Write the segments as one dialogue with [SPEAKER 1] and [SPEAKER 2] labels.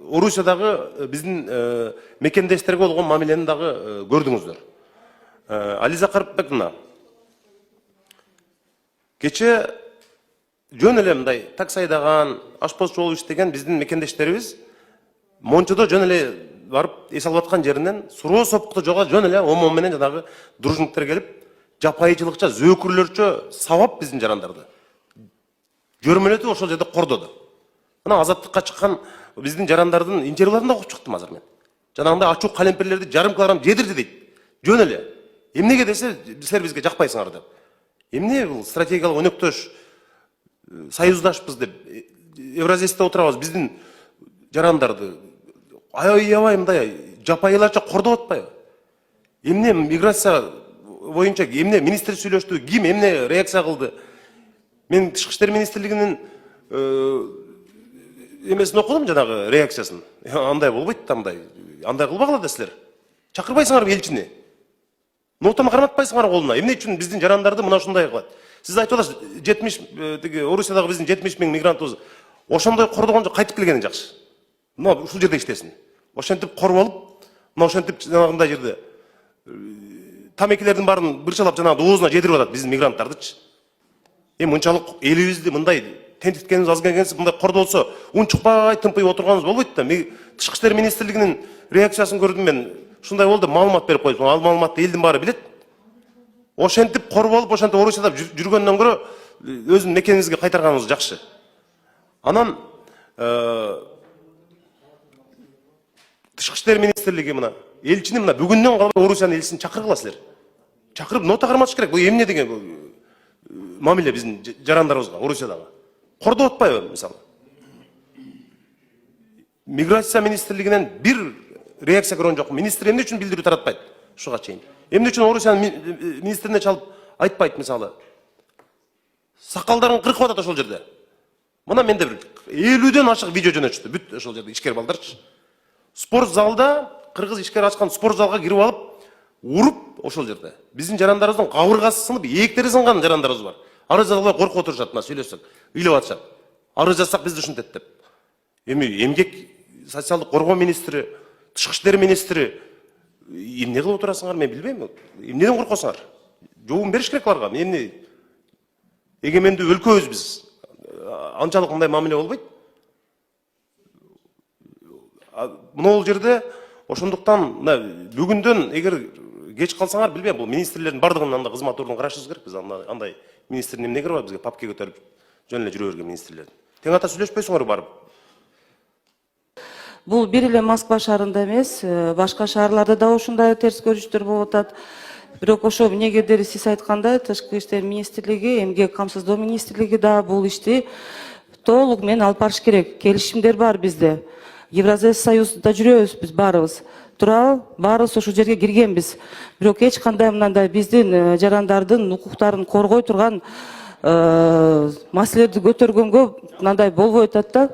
[SPEAKER 1] Орусиядагы биздин мекендештерге болгон мамилени дагы көрдүңүздөр. Ализа Карпбековна, кече жөн эле мындай такси айдаган, ашпозчу болуп иштеген биздин мекендештерибиз Мончодо жөн эле барып эс алып аткан жеринен суроо сопкута жолго жөн эле омон менен жанагы дружниктер келип, жапайычылыкча, зөөкүрлөрчө сабап биздин жарандарды. Жөрмөлөтүп ошол жерде кордоду. Мына азаттыкка чыккан биздин жарандардын интервьюларын да окуп чыктым азыр мен. Жанагындай ачуу калемпирлерди жарым килограмм жедирди дейт. Жөн эле. Эмнеге десе, силер бизге жакпайсыңар деп. Эмне бул стратегиялык өнөктөш, союздашпыз деп Евразияда отурабыз биздин жарандарды аябай мындай жапайыларча кордоп атпайбы? Эмне миграция боюнча эмне министр сүйлөштү, ким эмне реакция кылды? Мен Тышкы иштер министрлигинин эмесин окудум, жанагы реакциясын. Андай болбойт да, андай кылбагыла да силер. Чакырбайсыңарбы элчини? Нотаны карматпайсыңар колуна. Эмне үчүн биздин жарандарды мына ушундай кылат? Сиз айтып атасыз, 70 тиги Орусиядагы биздин 70 миң мигрантыбыз ошондой кордогонжо кайтып келгени жакшы. Мына ушул жерде иштесин. Ошентип коруп алып, мына ошентип жанагындай жерде тамекилердин баарын бырчалап жанагы оозуна жедирип атат биздин мигранттардычы. Мынчалык элибизди мындай тентиткенибиз аз келгенсиз, мындай кордолсо, унчукпай тымпыйып отурганыбыз болбойт да. Тышкы иштер министрлигинин реакциясын көрдүм мен. Ушундай болду, маалымат берип койдум. Ал маалыматты элдин баары билет. Ошентип коруп алып, ошентип Орусияда жүргөндөн көрө өзүнүн мекенибизге кайтарганыбыз жакшы. Анан Тышкы иштер министрлиги мына элчини мына бүгүндөн калбай Орусиянын элчисин чакыргыла силер. Чакырып нота карматыш керек. Бул эмне деген мамиле биздин жарандарыбызга Орусиядагы? Кордоп атпайбы мисалы? Миграция министрлигинен бир реакция көргөн жок. Министр эмне үчүн билдирүү таратпайт ушуга чейин? Эмне үчүн Орусиянын министрине чалып айтпайт мисалы? Сакалдарын кыркып атат ошол жерде. Мына менде бир 50ден ашык видео жөнөтүштү. Бүт ошол жерде ишкер балдарчы. Спорт залда кыргыз ишкер ачкан спорт залга кирип алып, уруп ошол жерде. Биздин жарандарыбыздын кабыргасы сынып, ээктери сынган жарандарыбыз бар. Арыз жазбай коркуп отурушат, мына сүйлөшсөк, ыйлап атышат. Арыз жазсак бизди ушинтет деп. Эмгек социалдык коргоо министри, Тышкы иштер министри эмне кылып отурасыңар, мен билбейм. Эмнеден коркосуңар? Жообун бериш керек аларга. Эмне эгемендүү өлкөбүз биз. Анчалык мындай мамиле болбойт. Мына жерде ошондуктан бүгүндөн эгер кеч калсаңар билбейм, бул министрлердин бардыгынын анда кызмат ордун карашыбыз керек. Биз андай министрдин эмнеге бар бизге папке көтөрүп жөн эле жүрө берген министрлердин. Тең ата сүйлөшпөйсүңөр барып.
[SPEAKER 2] Бул бир эле Москва шаарында эмес, башка шаарларда да ушундай терс көрүштөр болуп атат. Бирок ошо эмнегедир сиз айткандай Тышкы иштер министрлиги, эмгек камсыздоо министрлиги да бул ишти толук менен алып барыш керек. Келишимдер бар бизде. Евразия союзда жүрөбүз биз баарыбыз. Туурабы? Баарыбыз ошол жерге киргенбиз. Бирок эч кандай мындай биздин жарандардын укуктарын коргой турган маселелерди көтөргөнгө мындай болбой атат да.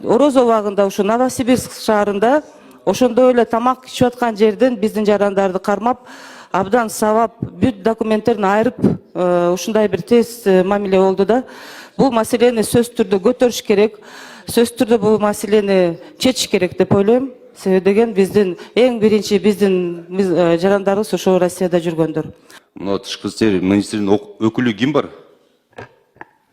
[SPEAKER 2] Орозо убагында ушу Новосибирск шаарында ошондой эле тамак ичип аткан жерден биздин жарандарды кармап, абдан сабап, бүт документтерин айырып, ушундай бир тез мамиле болду да. Бул маселени сөзсүз түрдө көтөрүш керек. Сөзсүз түрдө бул маселени чечиш керек деп ойлойм. Себеби деген биздин эң биринчи биздин жарандарыбыз ошо Россияда жүргөндөр.
[SPEAKER 3] Мына Тышкы иштер министринин өкүлү ким бар?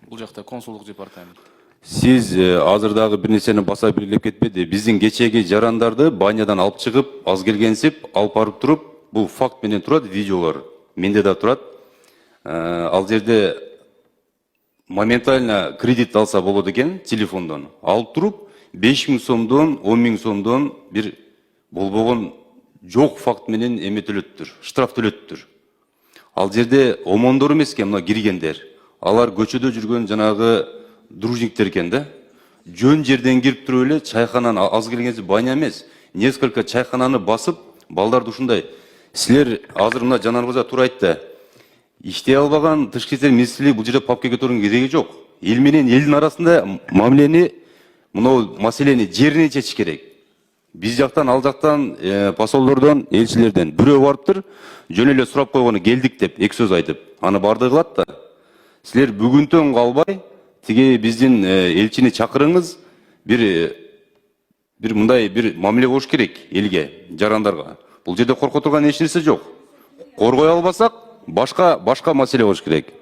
[SPEAKER 4] Бул жакта консулдук департамент.
[SPEAKER 3] Сиз азыр дагы бир нерсени баса белгилеп кетпеди. Биздин кечеги жарандарды банядан алып чыгып, аз келгенсип алып барып туруп, бул факт менен турат, видеолор менде да турат. Ал жерде моментально кредит алса болот экен телефондон. Алып туруп 5000 сомдон, 10.000 сомдон бир болбогон жок факт менен эме төлөттүр, штраф төлөттүр. Ал жерде омондор эмес экен, мына киргендер. Алар көчөдө жүргөн жанагы дружниктер экен да. Жөн жерден кирип туруп эле чайхананы аз келгенси баня эмес, несколько чайхананы басып, балдарды ушундай. Силер азыр мына жанарыбызга туура айтты. Иштей албаган Тышкы иштер министрлиги бул жерде папке көтөрүүнүн кереги жок. Эл менен элдин арасында мамилени, мына маселени жеринен чечиш керек. Биз жактан, ал жактан, посолдордон, элчилерден бирөө барыптыр, жөн эле сурап койгону келдик деп эки сөз айтып, аны барды кылат да. Силер бүгүндөн калбай, тиги биздин элчини чакырыңыз, бир бир мындай бир мамиле болуш керек элге, жарандарга. Бул жерде корко турган эч нерсе жок. Коргой албасак, башка маселе болуш керек.